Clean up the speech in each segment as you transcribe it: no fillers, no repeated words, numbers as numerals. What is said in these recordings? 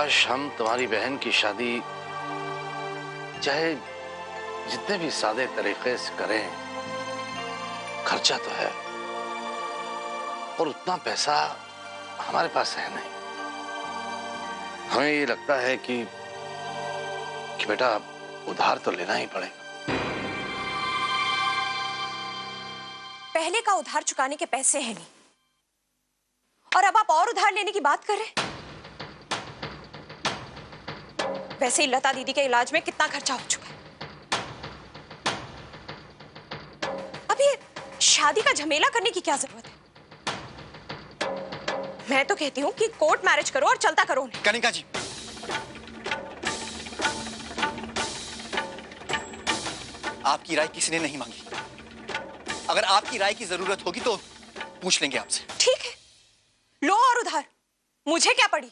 काश हम तुम्हारी बहन की शादी चाहे जितने भी सादे तरीके से करें, खर्चा तो है और उतना पैसा हमारे पास है नहीं। हमें ये लगता है कि बेटा उधार तो लेना ही पड़ेगा। पहले का उधार चुकाने के पैसे हैं नहीं, और अब आप और उधार लेने की बात कर रहे हैं। वैसे ही लता दीदी के इलाज में कितना खर्चा हो चुका है। अब ये शादी का झमेला करने की क्या जरूरत है? मैं तो कहती हूँ कि कोर्ट मैरिज करो और चलता करो उन्हें। कनिका जी, आपकी राय किसी ने नहीं मांगी। अगर आपकी राय की जरूरत होगी तो पूछ लेंगे आपसे। ठीक है, लो और उधार, मुझे क्या पड़ी।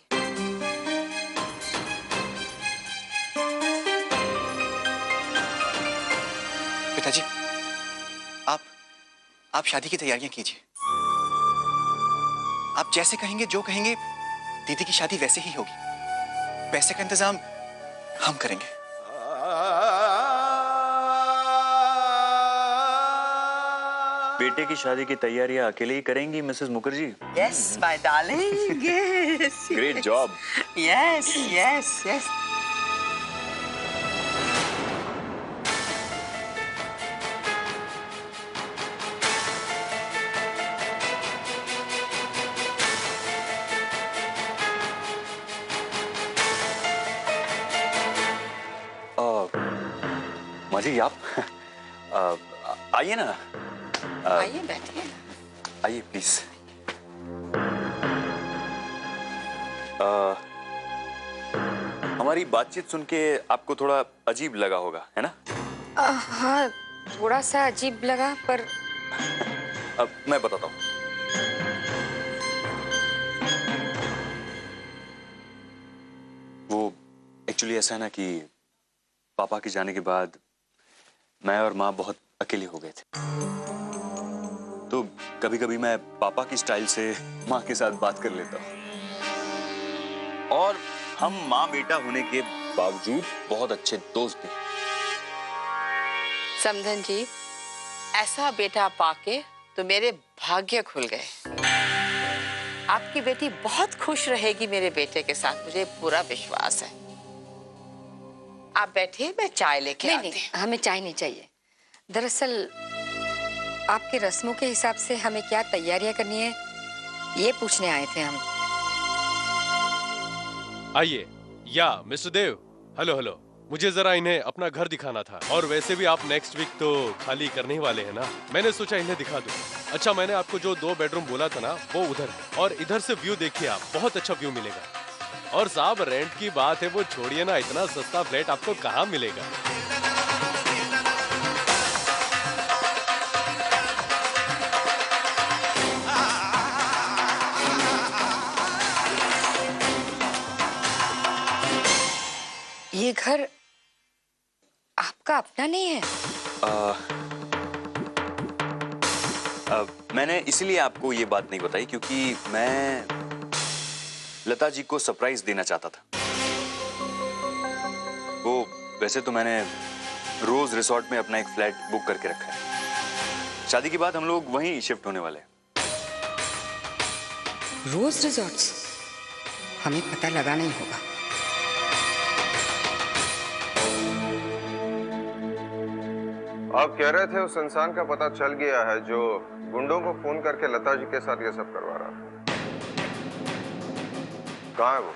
पिताजी, आप शादी की तैयारियां कीजिए। आप जैसे कहेंगे, जो कहेंगे, दीदी की शादी वैसे ही होगी। पैसे का इंतजाम हम करेंगे। बेटे की शादी की तैयारियां अकेले ही करेंगी Mrs Mukherjee? Yes, my darling. Yes. Great job. Yes, yes, yes. माजी आप आइए ना। आइए बैठिए। आइए प्लीज। हमारी बातचीत सुन के आपको थोड़ा अजीब लगा होगा, है ना? हाँ, थोड़ा सा अजीब लगा, पर अब मैं बताता हूँ। वो एक्चुअली ऐसा है ना कि पापा के जाने के बाद मैं और माँ बहुत अकेले हो गए थे। तो कभी कभी मैं पापा की स्टाइल से माँ के साथ बात कर लेता हूँ, और हम माँ बेटा होने के बावजूद बहुत अच्छे दोस्त थे। समधन जी, ऐसा बेटा पाके तो मेरे भाग्य खुल गए। आपकी बेटी बहुत खुश रहेगी मेरे बेटे के साथ, मुझे पूरा विश्वास है। आप बैठिए, मैं चाय लेके आती हूँ। नहीं, हमें चाय नहीं चाहिए। दरअसल आपकी रस्मों के हिसाब से हमें क्या तैयारियां करनी है, ये पूछने आए थे हम। आइए। या मिस्टर देव, हेलो हेलो। मुझे जरा इन्हें अपना घर दिखाना था, और वैसे भी आप नेक्स्ट वीक तो खाली करने ही वाले हैं ना, मैंने सोचा इन्हें दिखा दूं। अच्छा, मैंने आपको जो 2 बेडरूम बोला था ना, वो उधर है, और इधर से व्यू देखिए आप, बहुत अच्छा व्यू मिलेगा। और साहब रेंट की बात है वो छोड़िए ना, इतना सस्ता फ्लैट आपको कहाँ मिलेगा। ये घर आपका अपना नहीं है? मैंने इसलिए आपको ये बात नहीं बताई क्योंकि मैं लता जी को सरप्राइज देना चाहता था। वो वैसे तो मैंने रोज रिसोर्ट में अपना एक फ्लैट बुक करके रखा है। शादी के बाद हम लोग वहीं शिफ्ट होने वाले हैं। रोज रिजॉर्ट्स? हमें पता लगाना ही होगा। आप कह रहे थे उस इंसान का पता चल गया है जो गुंडों को फोन करके लता जी के साथ ये सब करवा रहा था। कहाँ है वो?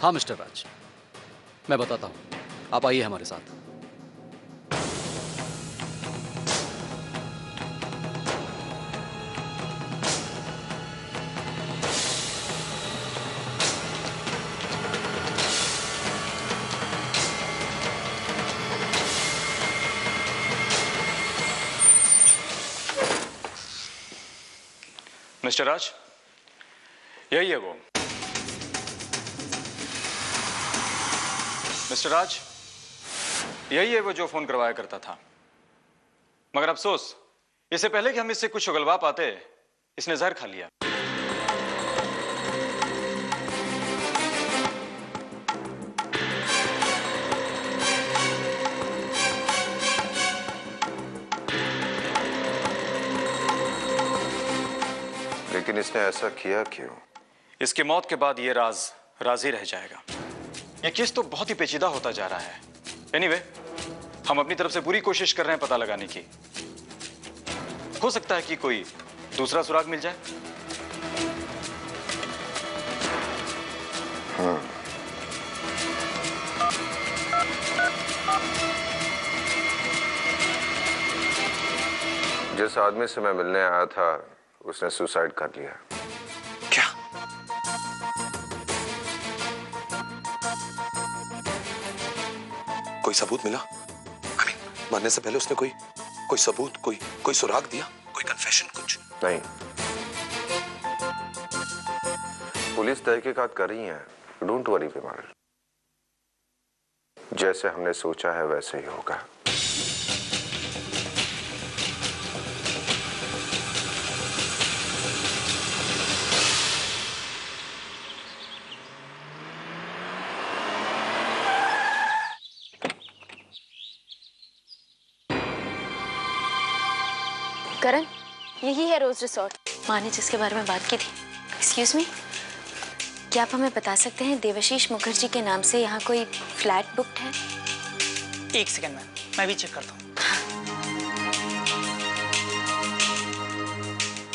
हाँ मिस्टर राज, मैं बताता हूँ, आप आइए हमारे साथ। मिस्टर राज, यही है वो। मिस्टर राज, यही है वो जो फोन करवाया करता था। मगर अफसोस, इससे पहले कि हम इससे कुछ उगलवा पाते, इसने जहर खा लिया। लेकिन इसने ऐसा किया क्यों? इसके मौत के बाद ये राज राज ही रह जाएगा। ये केस तो बहुत ही पेचीदा होता जा रहा है। एनीवे, हम अपनी तरफ से पूरी कोशिश कर रहे हैं पता लगाने की। हो सकता है कि कोई दूसरा सुराग मिल जाए। जिस आदमी से मैं मिलने आया था उसने सुसाइड कर लिया। क्या? कोई सबूत मिला? मरने से पहले उसने कोई सबूत, कोई सुराग दिया, कोई कन्फेशन, कुछ? नहीं, पुलिस तहकीकात कर रही है। डोंट वरी विमल, जैसे हमने सोचा है वैसे ही होगा। करण, यही है रोज रिसोर्ट, माँ ने जिसके बारे में बात की थी। एक्सक्यूज मी, क्या आप हमें बता सकते हैं देवाशीष मुखर्जी के नाम से यहाँ कोई फ्लैट बुक्ड है? एक सेकंड मैम, मैं भी चेक करता हूँ।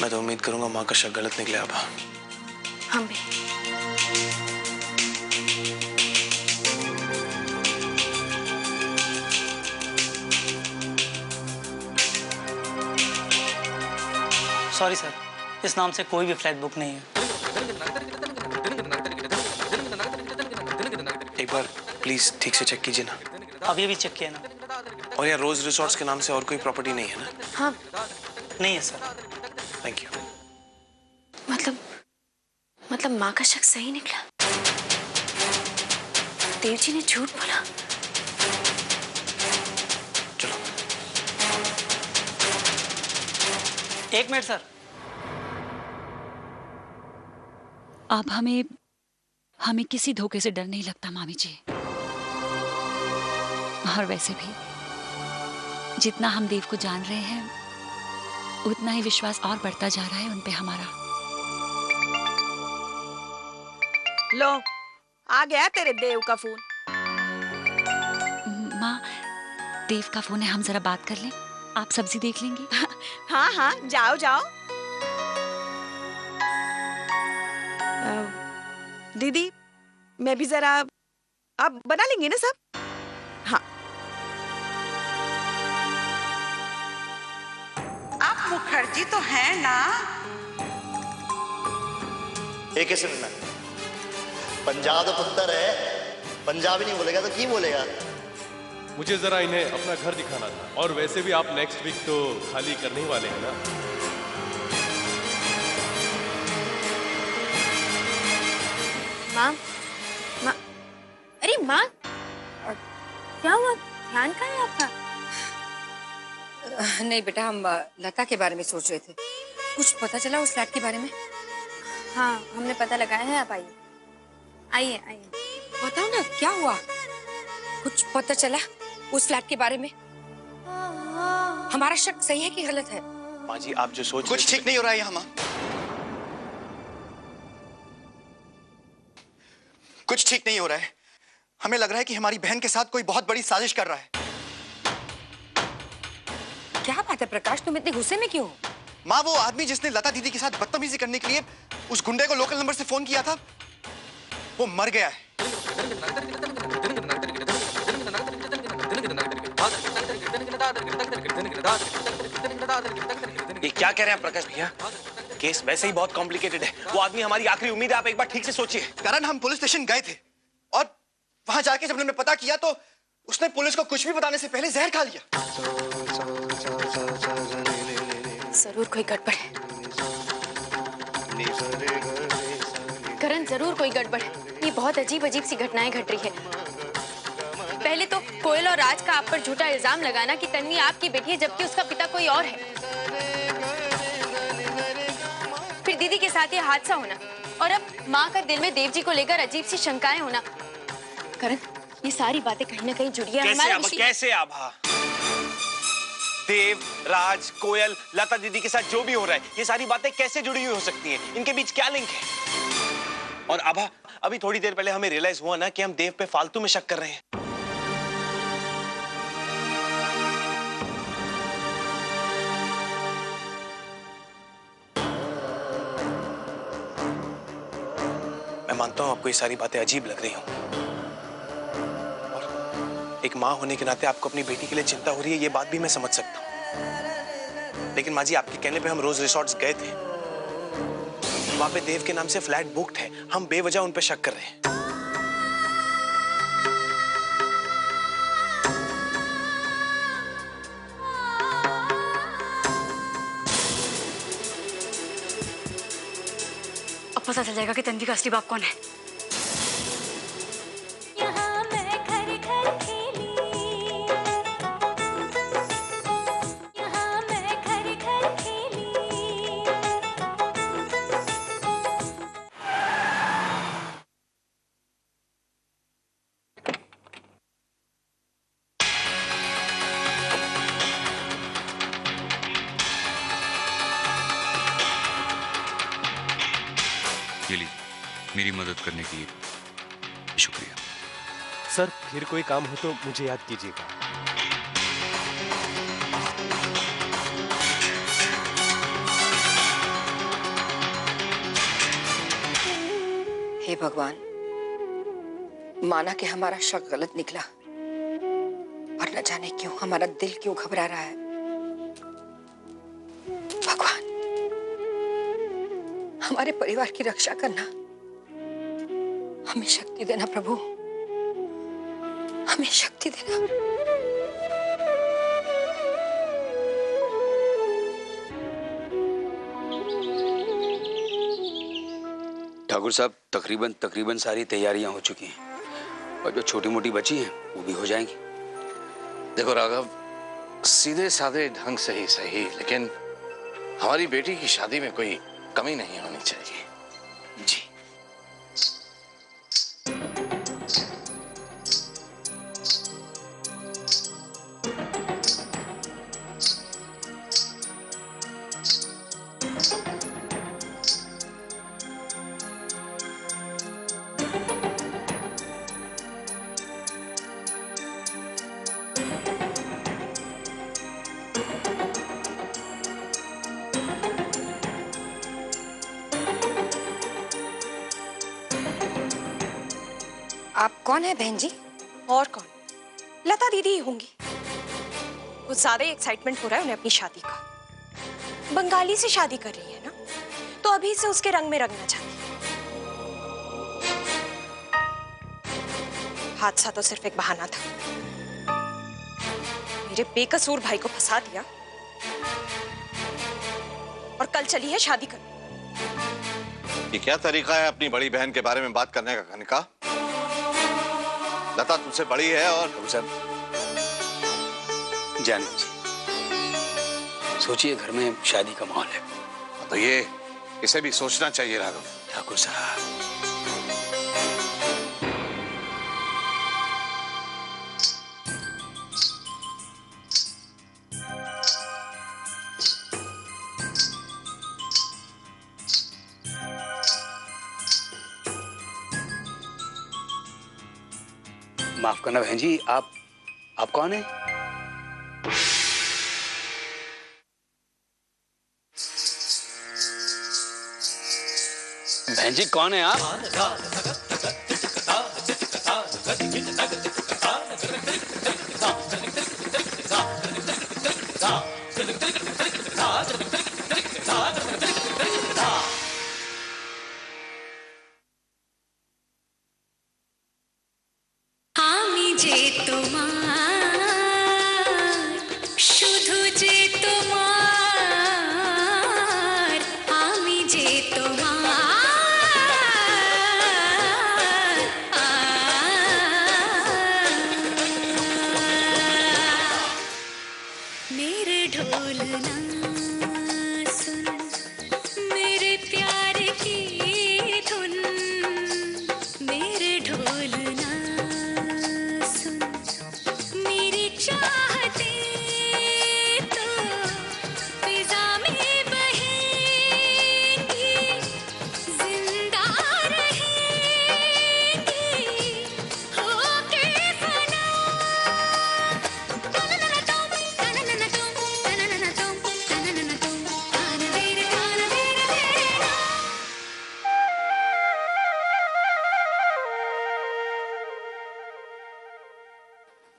मैं तो उम्मीद करूंगा माँ का शक गलत निकले। अब हम भी। सॉरी सर, इस नाम से कोई भी फ्लैट बुक नहीं है। एक बार प्लीज ठीक से चेक कीजिए ना। अब ये भी चेक किया ना। और यहाँ रोज रिसोर्ट्स के नाम से और कोई प्रॉपर्टी नहीं है ना? हाँ। नहीं है सर। Thank you. मतलब माँ का शक सही निकला? देव जी ने झूठ बोला? चलो। एक मिनट सर। अब हमें किसी धोखे से डर नहीं लगता मामी जी। और वैसे भी जितना हम देव को जान रहे हैं उतना ही विश्वास और बढ़ता जा रहा है उन पे हमारा। लो, आ गया तेरे देव का फोन। माँ, देव का फोन है, हम जरा बात कर लें। आप सब्जी देख लेंगी? हाँ हाँ, जाओ जाओ। दीदी, मैं भी जरा, आप बना लेंगे ना सब? हाँ। आप मुखर्जी तो हैं ना? एक सुनना, पंजाब का पुत्र है, पंजाबी नहीं बोलेगा तो की बोलेगा? मुझे जरा इन्हें अपना घर दिखाना था, और वैसे भी आप नेक्स्ट वीक तो खाली करने ही वाले हैं ना। माँ, अरे माँ, क्या हुआ? ध्यान कहाँ है आपका? नहीं बेटा, हम लता के बारे में सोच रहे थे। कुछ पता चला उस फ्लैट के बारे में? हाँ, हमने पता लगाया है। आप आइए आइए आइए। बताओ ना क्या हुआ? कुछ पता चला उस फ्लैट के बारे में? हमारा शक सही है कि गलत है? माँ जी, आप जो सोच कुछ ठीक नहीं हो रहा है यहाँ माँ। कुछ ठीक नहीं हो रहा है। हमें लग रहा है कि हमारी बहन के साथ कोई बहुत बड़ी साजिश कर रहा है। क्या बात है प्रकाश, तुम इतने गुस्से में क्यों? माँ, वो आदमी जिसने लता दीदी के साथ बदतमीजी करने के लिए उस गुंडे को लोकल नंबर से फोन किया था, वो मर गया है। ये क्या कह रहे हैं प्रकाश भैया? केस वैसे ही बहुत कॉम्प्लिकेटेड है। वो आदमी हमारी आखिरी उम्मीद है, आप एक बार ठीक से सोचिए। करण, हम पुलिस स्टेशन गए थे और वहां जाके जब हमने पता किया तो उसने पुलिस को कुछ भी बताने से पहले जहर खा लिया। जरूर कोई गड़बड़ है करण, जरूर कोई गड़बड़ है। ये बहुत अजीब अजीब सी घटनाएं घट रही है। पहले तो कोयल और राज का आप पर झूठा इल्जाम लगाना कि तन्वी आपकी बेटी है जबकि उसका पिता कोई और है। फिर दीदी के साथ ये हादसा होना, और अब माँ का दिल में देव जी को लेकर अजीब सी शंकाएं होना। करण, ये सारी बातें कहीं ना कहीं जुड़ी है। कैसे आभा? देव, राज, कोयल, लता दीदी के साथ जो भी हो रहा है, ये सारी बातें कैसे जुड़ी हुई हो सकती हैं? इनके बीच क्या लिंक है? और अभी थोड़ी देर पहले हमें रियलाइज हुआ ना कि हम देव पे फालतू में शक कर रहे हैं। मैं मानता हूं आपको ये सारी बातें अजीब लग रही हों, और एक माँ होने के नाते आपको अपनी बेटी के लिए चिंता हो रही है, ये बात भी मैं समझ सकता हूं। लेकिन माँ जी, आपके कहने पे हम रोज रिसॉर्ट्स गए थे, वहां पे देव के नाम से फ्लैट बुक्ड है, हम बेवजह उन पे शक कर रहे हैं। अब पता चल जाएगा कि तन्वी का असली बाप कौन है। ये लीजिए, मेरी मदद करने के लिए शुक्रिया। सर, फिर कोई काम हो तो मुझे याद कीजिएगा। हे भगवान, माना कि हमारा शक गलत निकला, और न जाने क्यों हमारा दिल क्यों घबरा रहा है। भगवान, हमारे परिवार की रक्षा करना, हमें शक्ति देना प्रभु, हमें शक्ति देना। ठाकुर साहब, तकरीबन सारी तैयारियां हो चुकी हैं, और जो छोटी मोटी बची हैं वो भी हो जाएंगी। देखो राघव, सीधे साधे ढंग से ही सही, लेकिन हमारी बेटी की शादी में कोई कमी नहीं होनी चाहिए। जी। आप कौन है बहन जी? और कौन? लता दीदी ही होंगी। कुछ ज्यादा ही एक्साइटमेंट हो रहा है उन्हें अपनी शादी का। बंगाली से शादी कर रही है ना, तो अभी से उसके रंग में रंगना चाहती है। हादसा तो सिर्फ एक बहाना था। मेरे बेकसूर भाई को फंसा दिया, और कल चली है शादी करने। ये क्या तरीका है अपनी बड़ी बहन के बारे में बात करने का, कनिका? लता तुमसे बड़ी है, और जाने जी, सोचिए घर में शादी का माहौल है, तो ये इसे भी सोचना चाहिए राघव। ठाकुर साहब, माफ करना बहन जी, आप कौन है? बहन जी कौन है आप?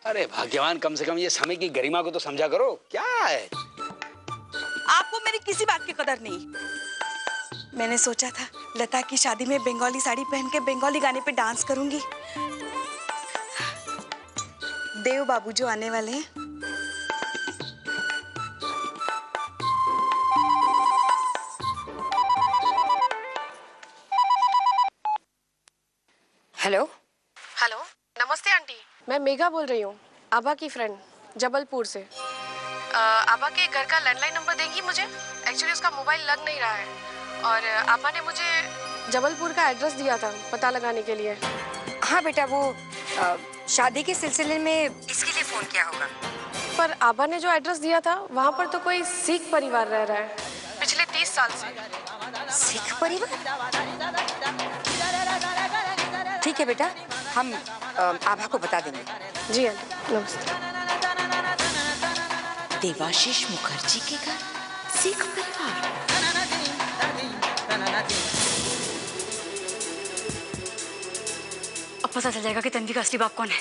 अरे भाग्यवान, कम से कम ये समय की गरिमा को तो समझा करो। क्या है? आपको मेरी किसी बात की कदर नहीं। मैंने सोचा था लता की शादी में बंगाली साड़ी पहन के बंगाली गाने पे डांस करूंगी। देव बाबू जो आने वाले हैं, हेलो। हेलो, नमस्ते आंटी। मैं मेघा बोल रही हूँ, आभा की फ्रेंड, जबलपुर से। आभा के घर का लैंडलाइन नंबर देंगी मुझे? एक्चुअली उसका मोबाइल लग नहीं रहा है और आभा ने मुझे जबलपुर का एड्रेस दिया था पता लगाने के लिए। हाँ बेटा, वो शादी के सिलसिले में इसके लिए फोन किया होगा। पर आभा ने जो एड्रेस दिया था वहाँ पर तो कोई सिख परिवार रह रहा है पिछले 30 साल से। सिख परिवार? ठीक है बेटा, हम आभा को बता देंगे। जी आंटी, नमस्ते। देवाशीष मुखर्जी के घर सिख परिवार। अब पता चल जाएगा कि तन्वी का असली बाप कौन है।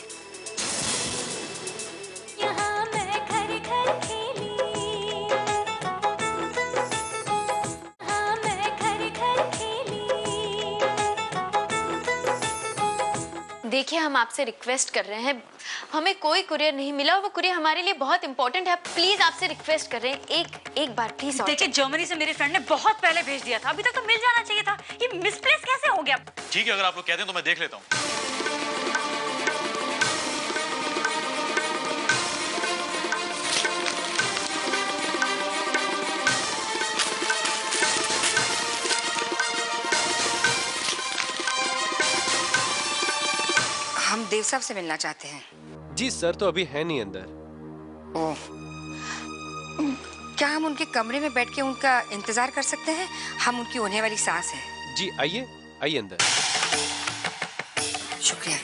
देखिए, हम आपसे रिक्वेस्ट कर रहे हैं, हमें कोई कुरियर नहीं मिला, वो कुरियर हमारे लिए बहुत इंपॉर्टेंट है। प्लीज आपसे रिक्वेस्ट कर रहे हैं, एक बार प्लीज। देखिए, जर्मनी से मेरे फ्रेंड ने बहुत पहले भेज दिया था, अभी तक तो मिल जाना चाहिए था। ये मिसप्लेस कैसे हो गया? ठीक है, अगर आप लोग कहते हैं तो मैं देख लेता हूँ। हम देव साहब से मिलना चाहते हैं। जी सर तो अभी है नहीं अंदर। ओह, क्या हम उनके कमरे में बैठ के उनका इंतजार कर सकते हैं? हम उनकी होने वाली सास हैं। जी आइए, आइए अंदर। शुक्रिया।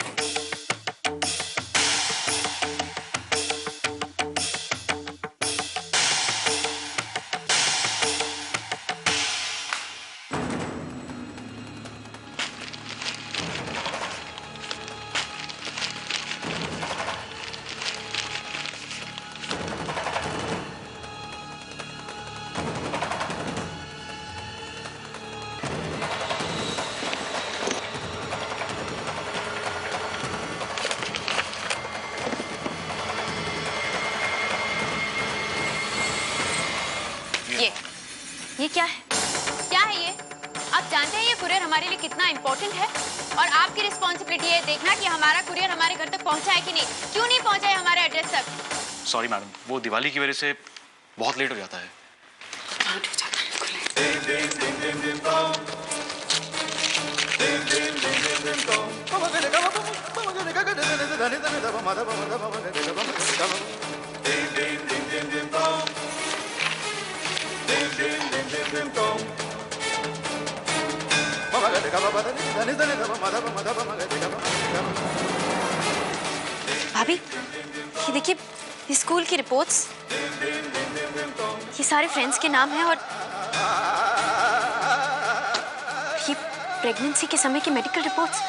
ये क्या है? क्या है ये? आप जानते हैं ये कुरियर हमारे लिए कितना इंपॉर्टेंट है और आपकी रिस्पॉन्सिबिलिटी है देखना कि हमारा कुरियर हमारे घर तक पहुंचा है कि नहीं। क्यों नहीं पहुंचा है हमारे एड्रेस तक? सॉरी मैडम, वो दिवाली की वजह से बहुत लेट हो जाता है। लेट हो जाता है। भाभी, ये देखिए, ये स्कूल की रिपोर्ट्स, ये सारे फ्रेंड्स के नाम हैं और ये प्रेगनेंसी के समय की मेडिकल रिपोर्ट्स।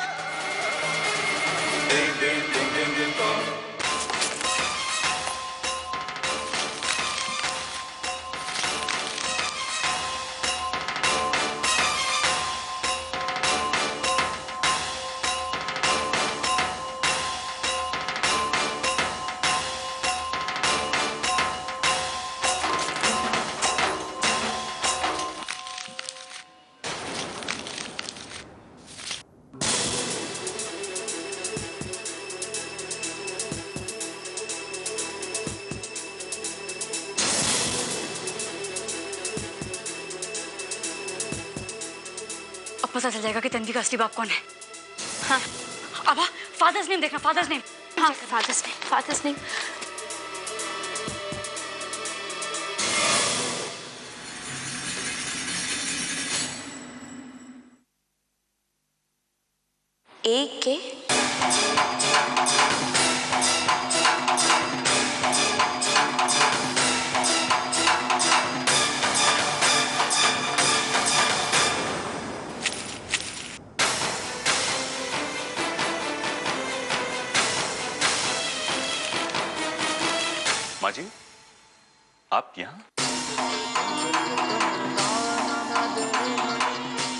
पता चल जाएगा कि तन्वी का असली बाप कौन है। हाँ, आभा, फादर्स नेम देखना, फादर्स नेम। हाँ, father's name, father's name. A.K. आप यहाँ?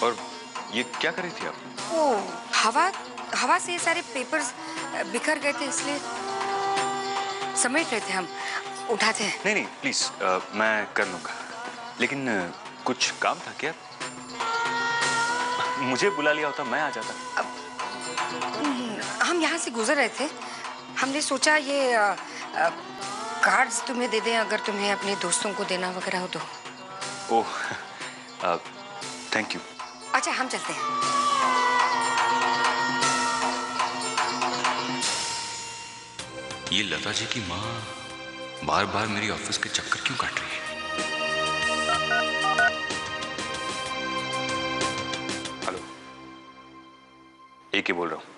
और ये क्या कर रही थी आप? ओ, हवा से ये सारे पेपर्स बिखर गए थे, इसलिए समेट रहे थे हम। उठाते हैं? नहीं प्लीज, मैं कर लूंगा, लेकिन कुछ काम था क्या? मुझे बुला लिया होता, मैं आ जाता। हम यहाँ से गुजर रहे थे, हमने सोचा ये कार्ड्स तुम्हें दे दें, अगर तुम्हें अपने दोस्तों को देना वगैरह हो तो। ओह, थैंक यू। अच्छा, हम चलते हैं। ये लता जी की माँ बार बार मेरी ऑफिस के चक्कर क्यों काट रही है? हेलो, एक ही बोल रहा हूँ।